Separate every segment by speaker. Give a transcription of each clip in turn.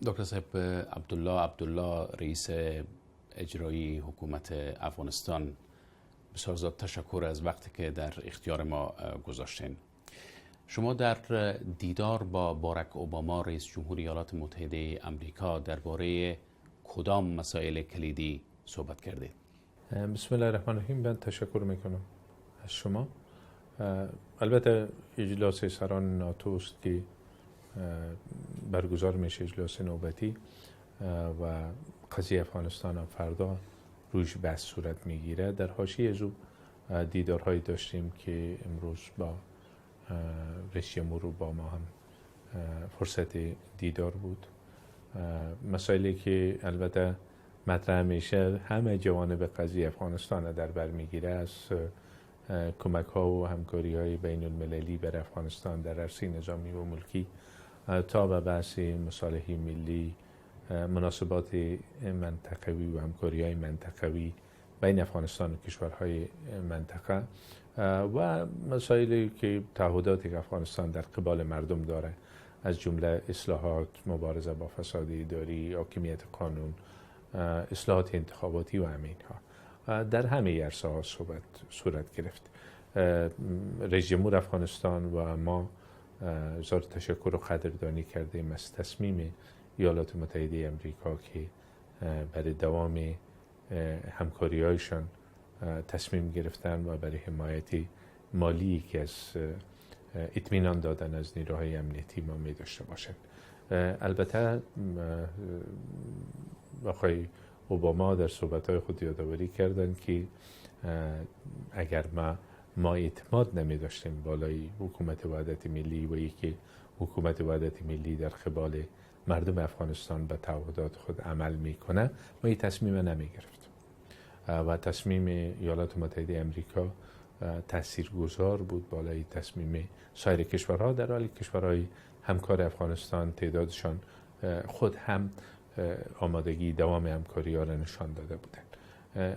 Speaker 1: دکتر صاحب، عبدالله رئیس اجرایی حکومت افغانستان، بسیار زیاد تشکر از وقتی که در اختیار ما گذاشتین. شما در دیدار با باراک اوباما رئیس جمهور ایالات متحده آمریکا درباره کدام مسائل کلیدی صحبت کردید؟
Speaker 2: بسم الله الرحمن الرحیم. من تشکر میکنم از شما. البته اجلاس سران ناتو است که برگزار میشه، اجلاس نوبتی، و قضیه افغانستان هم فردا روش بحث صورت میگیره. در حاشیه از او دیدارهایی داشتیم که امروز با رئیس جمهور اوباما هم فرصت دیدار بود. مسائلی که البته مطرح میشه همه جوانب قضیه افغانستان در بر میگیره، از کمک ها و همکاری های بین المللی بر افغانستان در عرصه نظامی و ملکی تا به بحث مصالح ملی، مناسبات منطقوی و همکاری های منطقوی بین افغانستان و کشورهای منطقه و مسائلی که تعهداتی که افغانستان در قبال مردم داره، از جمله اصلاحات، مبارزه با فساد اداری، حاکمیت قانون، اصلاحات انتخاباتی و همین ها در همه عرصه ها صورت گرفت. رئیس جمهور افغانستان و ما زار تشکر و قدردانی کردیم از تصمیم ایالات متحده آمریکا که برای دوام همکاری هایشان تصمیم گرفتن و برای حمایت مالی که از اطمینان دادن از نیروهای امنیتی ما می داشته باشند. البته آقای اوباما در صحبت‌های خود یادآوری کردند که اگر ما اعتماد نمی داشتیم بالای حکومت وحدت ملی و یکی حکومت وحدت ملی در قبال مردم افغانستان به تعهدات خود عمل میکنه، ما این تصمیم نمی گرفت و تصمیم ایالات متحده آمریکا تاثیرگذار بود بالای تصمیم سایر کشورها، در حالی کشورهای همکار افغانستان تعدادشان خود هم آمادگی دوام همکاری ها را نشان داده بودند.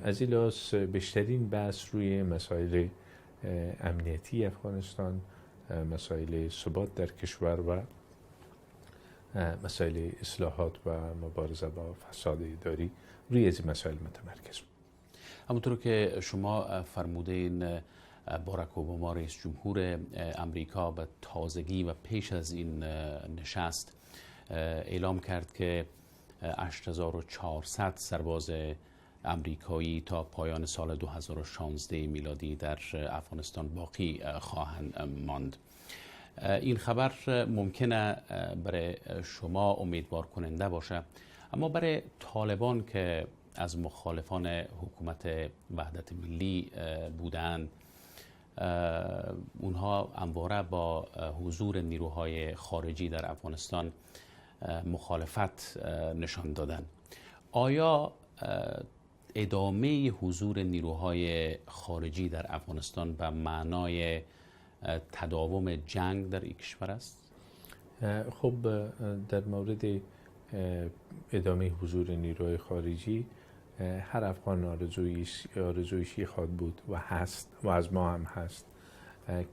Speaker 2: از این لحاظ بیشترین بحث روی مسائل امنیتی افغانستان، مسائل ثبات در کشور و مسائل اصلاحات و مبارزه با فساد اداری روی از این مسائل متمرکز بود.
Speaker 1: همونطور که شما فرمودین، باراک اوباما رئیس جمهور امریکا به تازگی و پیش از این نشست اعلام کرد که 8400 سرباز امریکایی تا پایان سال 2016 میلادی در افغانستان باقی خواهند ماند. این خبر ممکنه برای شما امیدوار کننده باشه، اما برای طالبان که از مخالفان حکومت وحدت ملی بودند، اونها همواره با حضور نیروهای خارجی در افغانستان مخالفت نشان دادن. آیا ادامه حضور نیروهای خارجی در افغانستان به معنای تداوم جنگ در این کشور است؟
Speaker 2: خب در مورد ادامه حضور نیروهای خارجی، هر افغان آرزویشی خواد بود و هست و از ما هم هست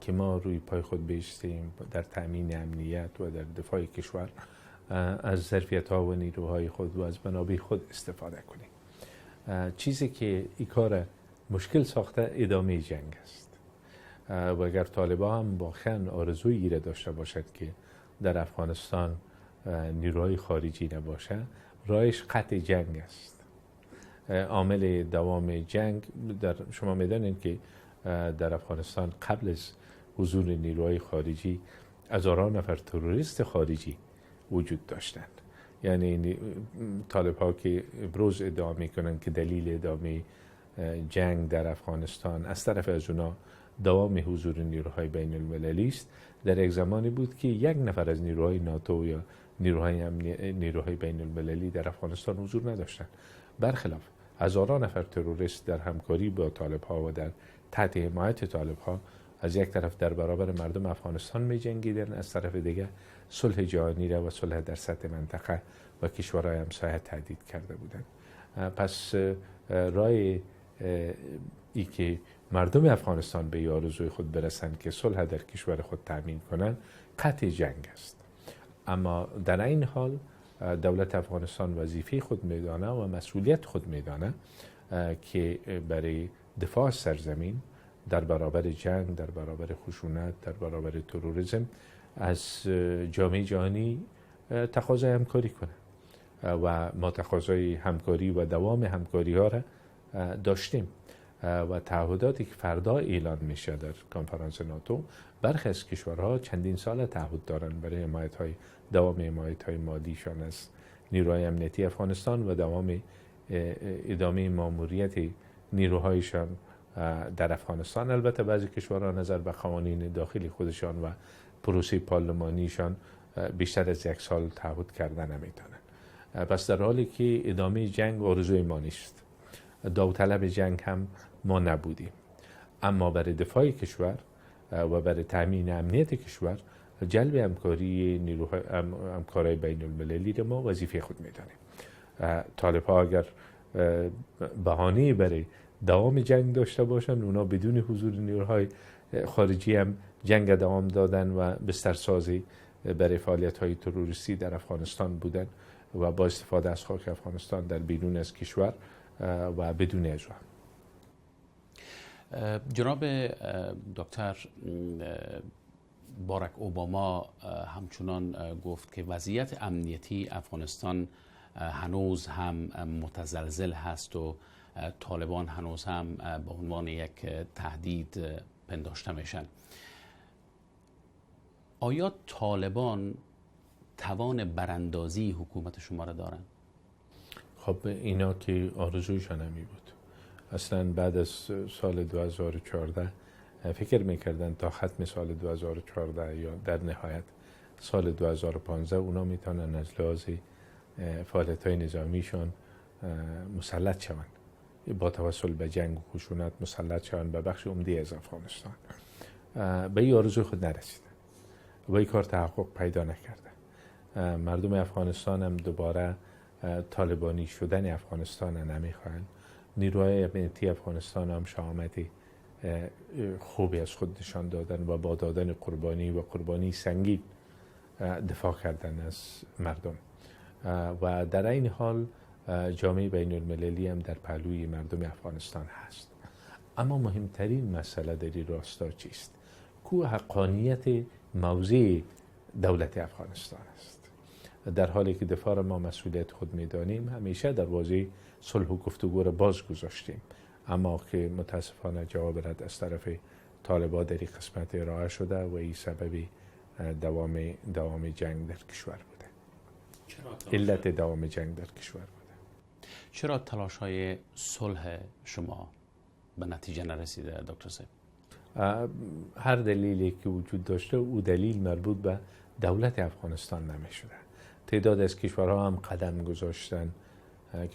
Speaker 2: که ما روی پای خود بایستیم در تأمین امنیت و در دفاع کشور از ظرفیت‌ها و نیروهای خود و از منابع خود استفاده کنیم. چیزی که این کار مشکل ساخته ادامه جنگ است و اگر طالبان هم واقعا آرزویی را داشته باشد که در افغانستان نیروهای خارجی نباشه، راهش قطع جنگ است. عامل دوام جنگ شما میدانید که در افغانستان قبل از حضور نیروهای خارجی هزاران نفر تروریست خارجی وجود داشتند. یعنی طالب ها که ابروز ادعا میکنن که دلیل ادامه جنگ در افغانستان از طرف از اونا دوام حضور نیروهای بین المللی است، در یک زمانی بود که یک نفر از نیروهای ناتو یا نیروهای بین المللی در افغانستان حضور نداشتند. برخلاف هزاران نفر تروریست در همکاری با طالب ها و در تحت حمایت طالب ها از یک طرف در برابر مردم افغانستان می جنگیدن، از طرف دیگه صلح جهانی را و صلح در سطح منطقه و کشورهای همسایه تهدید کرده بودند. پس راه ای که مردم افغانستان به آرزوی خود برسند که صلح در کشور خود تامین کنند قطع جنگ است. اما در این حال دولت افغانستان وظیفه خود میدانه و مسئولیت خود میدانه که برای دفاع از سرزمین در برابر جنگ، در برابر خشونت، در برابر تروریسم از جامعه جهانی تقاضای همکاری کنه و ما تقاضای همکاری و دوام همکاری ها را داشتیم و تعهداتی که فردا اعلان میشه در کنفرانس ناتو، برخی از کشورها چندین سال تعهد دارند برای دوام حمایت‌های مالیشان از نیروهای امنیتی افغانستان و دوام ادامه ماموریت نیروهایشان در افغانستان. البته بعضی کشورها نظر به قوانین داخلی خودشان و پروسه پارلمانیشان بیشتر از 1 سال تعهد کردن نمیتونن. پس در حالی که ادامه جنگ آرزوی ما نیست، داوطلب جنگ هم ما نبودیم، اما برای دفاع کشور و برای تامین امنیت کشور جلب همکاری بین المللی را ما وظیفه خود میدانیم. طالب ها اگر بهانه برای دوام جنگ داشته باشند، اونا بدون حضور نیروهای خارجی هم جنگ دوام دادن و بسترسازی برای فعالیت های تروریستی در افغانستان بودن و با استفاده از خاک افغانستان در بیرون از کشور و بدون اجرا.
Speaker 1: جناب دکتر، باراک اوباما همچنان گفت که وضعیت امنیتی افغانستان هنوز هم متزلزل هست و طالبان هنوز هم به عنوان یک تهدید پنداشته میشن. آیا طالبان توان براندازی حکومت شما را دارن؟
Speaker 2: خب اینا که آرزویشان همی بود. اصلا بعد از سال 2014 فکر میکردن تا ختم سال 2014 یا در نهایت سال 2015 اونا میتونن از لحاظ فعالیت‌های نظامیشان مسلط شوند، با توسل به جنگ و خشونت مسلط شوند به بخش عمده از افغانستان. به این آرزوی خود نرسیدن و این کار تحقق پیدا نکرده. مردم افغانستان هم دوباره طالبانی شدن افغانستان نمیخواهند. نیروهای امنیتی افغانستان هم شهامت خوبی از خود نشان دادن و با دادن قربانی سنگین دفاع کردن از مردم و در این حال جامعه بین المللی هم در پهلوی مردم افغانستان هست. اما مهمترین مسئله در این راستا چیست؟ کو حقانیت موضع دولت افغانستان است. در حالی که دفاع را ما مسئولیت خود میدانیم، همیشه دروازه صلح و گفتگو را باز گذاشتیم، اما که متاسفانه جواب رد از طرف طالبان در این قسمت ارائه شده و این سبب دوام جنگ در کشور بوده. علت دوام جنگ در کشور بوده.
Speaker 1: چرا تلاش‌های صلح شما به نتیجه نرسیده دکتر صاحب؟
Speaker 2: هر دلیلی که وجود داشته، او دلیل مربوط به دولت افغانستان نمی شده. تعداد از کشورها هم قدم گذاشتن،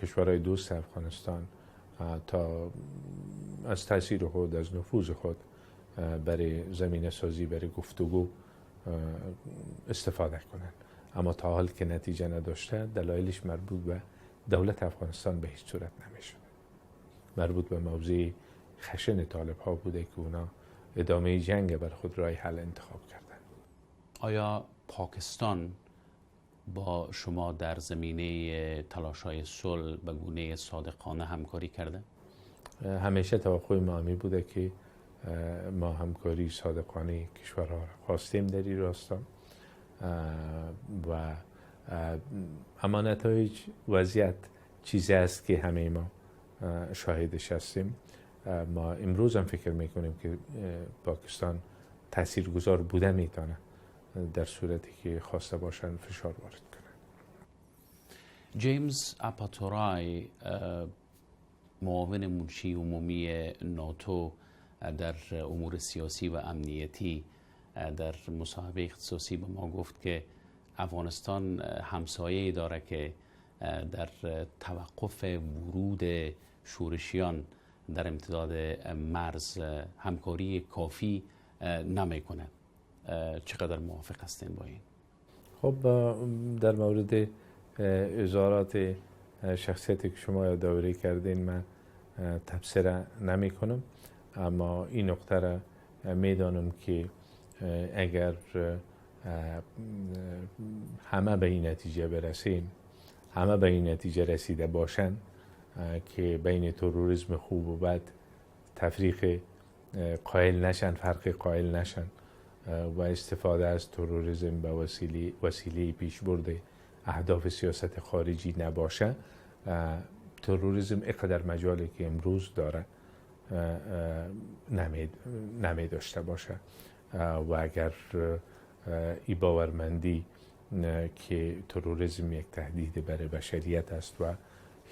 Speaker 2: کشورهای دوست افغانستان، تا از تاثیر خود، از نفوذ خود برای زمینه سازی، برای گفتگو استفاده کنند. اما تا حال که نتیجه نداشته، دلایلش مربوط به دولت افغانستان به هیچ صورت نمیشده. مربوط به موضوع خشن طالب ها بوده که اونا ادامه جنگ بر خود راه حل انتخاب کردن.
Speaker 1: آیا پاکستان با شما در زمینه تلاش‌های صلح به گونه صادقانه همکاری کرده؟
Speaker 2: همیشه توقع ما همی بوده که ما همکاری صادقانه کشورها را خواستیم در این راستا و اما نتایج وضعیت چیزی است که همه ما شاهدش هستیم. ما امروز هم فکر میکنیم که پاکستان تاثیرگذار بوده میتونه در صورتی که خواسته باشن فشار وارد کنن.
Speaker 1: جیمز اپاتورای، معاون منشی عمومی ناتو در امور سیاسی و امنیتی، در مصاحبه اختصاصی به ما گفت که افغانستان همسایه‌ای داره که در توقف ورود شورشیان در امتداد مرز همکاری کافی نمیکنه. چقدر موافق هستین با این؟
Speaker 2: خب در مورد اظهارات شخصیتی که شما یادآوری کردین من تبصره نمی کنم، اما این نقطه را میدانم که اگر همه به این نتیجه برسیم، همه به این نتیجه رسیده باشن که بین تروریسم خوب و بد تفریق قائل نشن، فرق قائل نشن و استفاده از تروریسم به وسیله پیشبرد اهداف سیاست خارجی نباشه، تروریسم اینقدر مجالی که امروز داره نمی داشته باشه و اگر ای باورمندی که تروریسم یک تهدید برای بشریت است و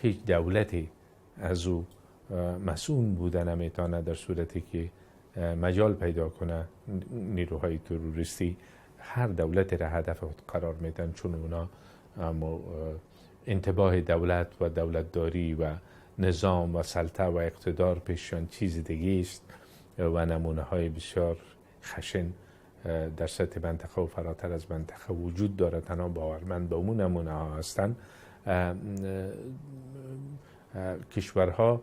Speaker 2: هیچ دولتی از او مسئول بوده نمیتونه در صورتی که مجال پیدا کنه نیروهای تروریستی هر دولتی را هدف خود قرار میدن، چون اونا انتباه دولت و دولتداری و نظام و سلطه و اقتدار پیششان چیز دیگه است و نمونه های بسیار خشن در سطح منطقه و فراتر از منطقه وجود داره. تنها باورمند به اون نمونه ها هستن. کشورها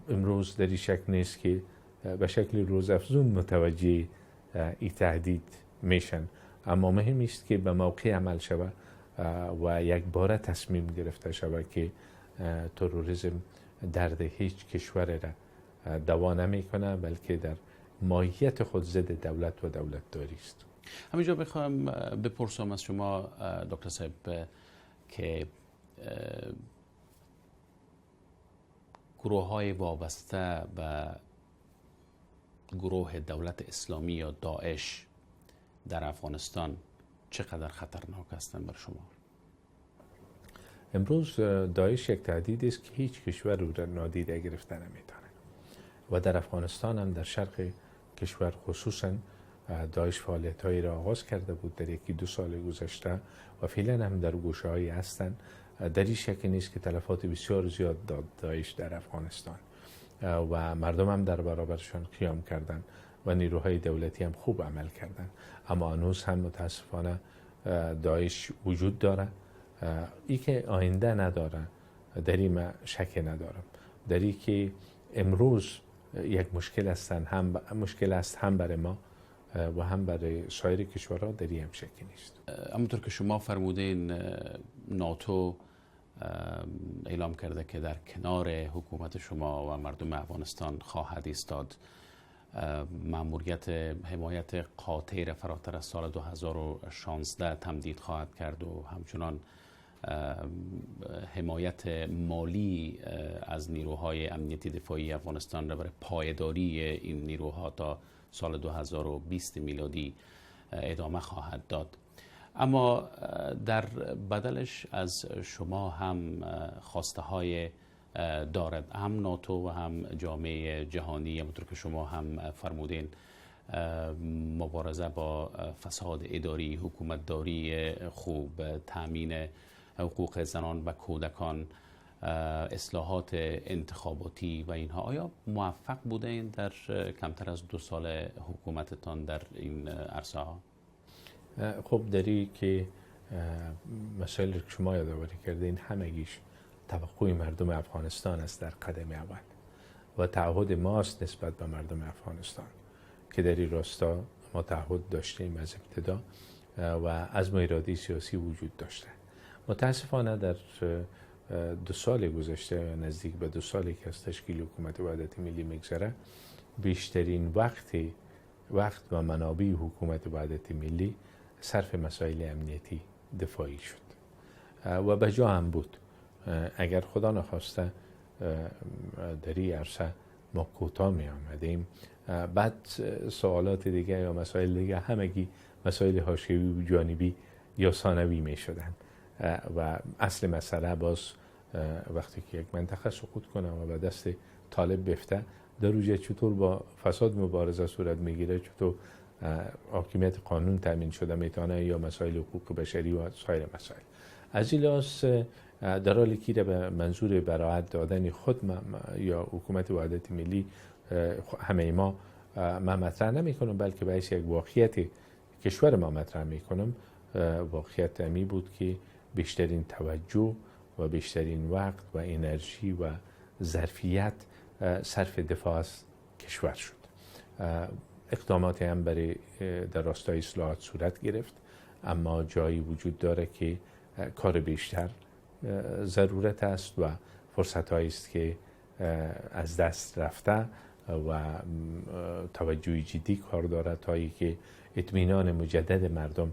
Speaker 2: امروز در این شک نیست که به شکل روزافزون متوجه این تهدید میشن، اما مهم است که به موقع عمل شود و یک باره تصمیم گرفته شود که تروریسم درد هیچ کشور را دوا نمیکنه، بلکه در ماهیت خود ضد دولت و دولتداری است.
Speaker 1: همینجا بخوام بپرسم از شما دکتر صاحب که گروه های وابسته و گروه دولت اسلامی یا داعش در افغانستان چقدر خطرناک هستند بر شما؟
Speaker 2: امروز داعش یک تهدید است که هیچ کشور او را نادیده گرفته نمیتونه و در افغانستان هم در شرق کشور خصوصا داعش فعالیت‌هایی را آغاز کرده بود در یکی دو سال گذشته و فعلا هم در گوشه‌هایی هستند. در این شک نیست که تلفات بسیار زیاد داد داعش در افغانستان و مردم هم در برابرشان قیام کردند و نیروهای دولتی هم خوب عمل کردند، اما هنوز هم متاسفانه داعش وجود داره. ای که آینده نداره در این من شک ندارم، در این که امروز یک مشکل است هم برای ما و هم برای سایر کشورها، در این هم شکی نیست.
Speaker 1: همونطور که شما فرمودین ناتو اعلام کرده که در کنار حکومت شما و مردم افغانستان خواهد ایستاد. مأموریت حمایت قاطع را فراتر از سال 2016 تمدید خواهد کرد و همچنان حمایت مالی از نیروهای امنیتی دفاعی افغانستان را برای پایداری این نیروها تا سال 2020 میلادی ادامه خواهد داد. اما در بدلش از شما هم خواسته های دارد، هم ناتو و هم جامعه جهانی، همونطور که شما هم فرمودین مبارزه با فساد اداری، حکومتداری خوب، تأمین حقوق زنان و کودکان، اصلاحات انتخاباتی و اینها. آیا موفق بودین در کمتر از 2 سال حکومتتان در این عرصه ها؟
Speaker 2: خب داری که مسائل که شما یادآوری کردین همگیش توقع مردم افغانستان است در قدم اول و تعهد ماست نسبت به مردم افغانستان که در این راستا ما تعهد داشتیم از ابتدا و عزم و اراده سیاسی وجود داشته. متاسفانه در 2 سال گذشته، نزدیک به 2 سالی که از تشکیل حکومت وحدت ملی میگذره، بیشترین وقت و منابع حکومت وحدت ملی صرف مسائل امنیتی دفاعی شد و به جا هم بود. اگر خدا نخواسته در این عرصه ما کوتاه می آمدیم، بعد سوالات دیگه یا مسائل دیگه همگی مسائل حاشیه‌ای و جانبی یا ثانوی می شدن و اصل مسئله باز وقتی که یک منطقه سقوط کنه و به دست طالب بفته، در روزه چطور با فساد مبارزه صورت میگیره، چطور حاکمیت قانون تامین شده میتونه یا مسائل حقوق بشری و سایر مسائل. از این لحاظ در حالی که به منظور براعت دادن خود یا حکومت وحدت ملی همه ما مطرح نمی کنم، بلکه باعث یک واقعیت کشور ما مطرح می کنم. واقعیت امی بود که بیشترین توجه و بیشترین وقت و انرژی و ظرفیت صرف دفاع از کشور شد. اقداماتی هم برای در راستای اصلاحات صورت گرفت، اما جایی وجود داره که کار بیشتر ضرورت است و فرصت هایی است که از دست رفته و توجه جدی کار دارد تا که اطمینان مجدد مردم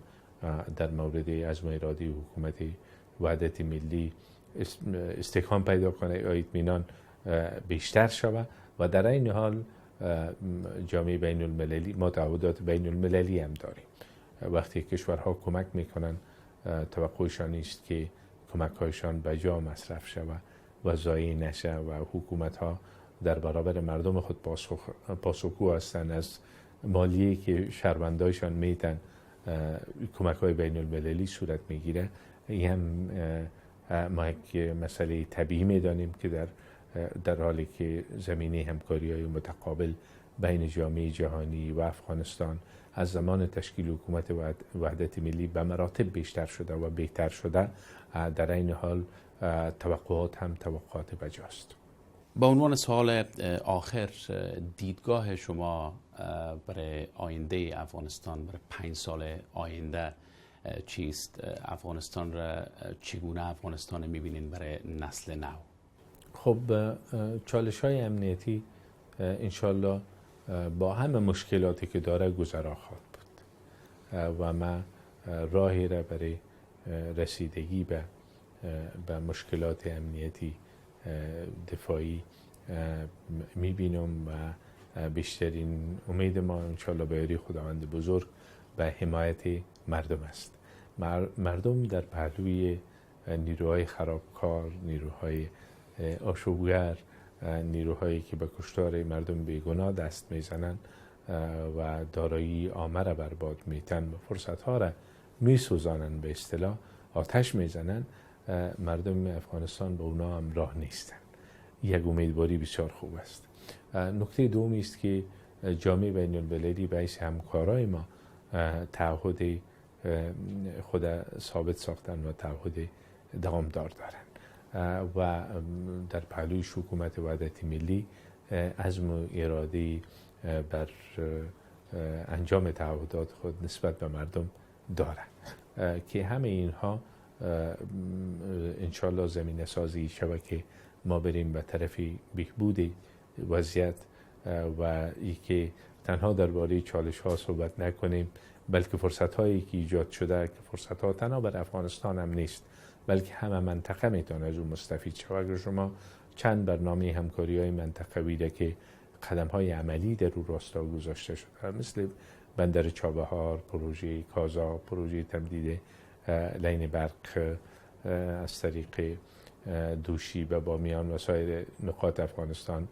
Speaker 2: در مورد عزم و اراده حکومت وحدت ملی استحکام پیدا کنه یا اطمینان بیشتر شود و در این حال جامعه بین المللی ما تعهدات بین المللی هم داریم. وقتی کشورها کمک میکنن توقعشان است که کمک هایشان به جا مصرف شود و ضایع نشه و حکومت ها در برابر مردم خود پاسخگو هستند از مالیه که شهروندایشان میتن کمک های بین المللی صورت میگیره. این هم ما یک مسئله طبیعی میدانیم که در حالی که زمینه همکاری های متقابل بین جامعه جهانی و افغانستان از زمان تشکیل حکومت وحدت ملی به مراتب بیشتر شده و بهتر شده، در این حال توقعات هم توقعات بجاست.
Speaker 1: با عنوان سوال آخر، دیدگاه شما برای آینده افغانستان، برای 5 سال آینده چیست؟ افغانستان را چگونه افغانستان میبینین برای نسل نو؟
Speaker 2: خب چالش های امنیتی انشالله با همه مشکلاتی که داره گذرا خواهد بود و ما راهی را برای رسیدگی به مشکلات امنیتی دفاعی میبینم و بیشترین امید ما انشالله به یاری خداوند بزرگ به حمایت مردم است. مردم در پهلوی نیروهای خرابکار، نیروهای آشوبگر، نیروهایی که به کشتار مردم بیگناه دست میزنند و دارایی عامه را برباد میتن و فرصتها را میسوزانند، به اصطلاح آتش میزنند، مردم افغانستان به اونا هم راه نیستن. یک امیدواری بسیار خوب است. نکته دومی است که جامعه بین المللی به حیث همکارای ما تعهد خود ثابت ساختن و تعهد دوامدار دارند و در پهلوی حکومت وحدت ملی عزم و اراده بر انجام تعهدات خود نسبت به مردم دارند که همه اینها انشالله زمینه سازی شود که ما بریم به طرف بهبود وضعیت و ای که تنها درباره چالش ها صحبت نکنیم، بلکه فرصت هایی که ایجاد شده که فرصت ها تنها بر افغانستان هم نیست بلکه همه منطقه میتونه از اون مستفید شود. اگر شما چند برنامه همکاری های منطقوی ده که قدم های عملی در رو راستا گذاشته شده، مثل بندر چابهار، پروژه کازا، پروژه تمدید لین برق از طریق دوشی به بامیان و سایر نقاط افغانستان،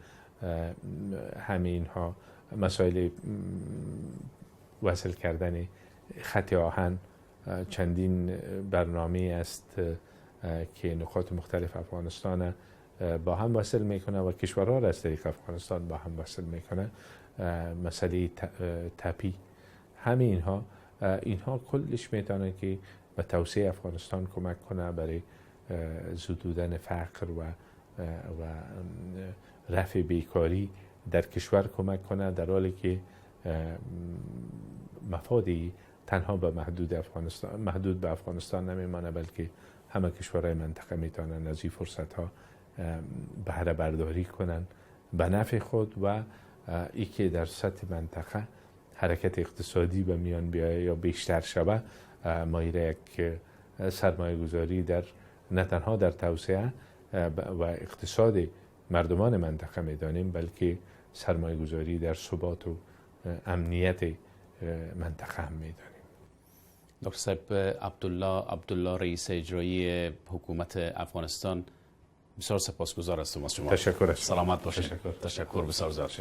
Speaker 2: همه اینها مسائل وصل کردن خط آهن، چندین برنامه است که نقاط مختلف افغانستان با هم وصل میکنه و کشورها را از طریق افغانستان با هم وصل میکنه. مسئله تپی، همه اینها کلش میتونه که به توسعه افغانستان کمک کنه، برای زدودن فقر و رفع بیکاری در کشور کمک کنه، در حالی که مفادی تنها به محدود به افغانستان نمیمانه بلکه همه کشورهای منطقه میتونن از این فرصت ها بهره برداری کنن به نفع خود و ای که در سطح منطقه حرکت اقتصادی به میان بیایه یا بیشتر شود، ما یک سرمایه گذاری در نه تنها در توسعه و اقتصاد مردمان منطقه میدانیم بلکه سرمایه گذاری در ثبات و امنیت منطقه هم میدانیم.
Speaker 1: دکتر صاحب، عبدالله رئیس اجرایی حکومت افغانستان، بسیار سپاسگزار هستم از شما.
Speaker 2: تشکر.
Speaker 1: سلامت باشید. تشکر بسیار زیاد.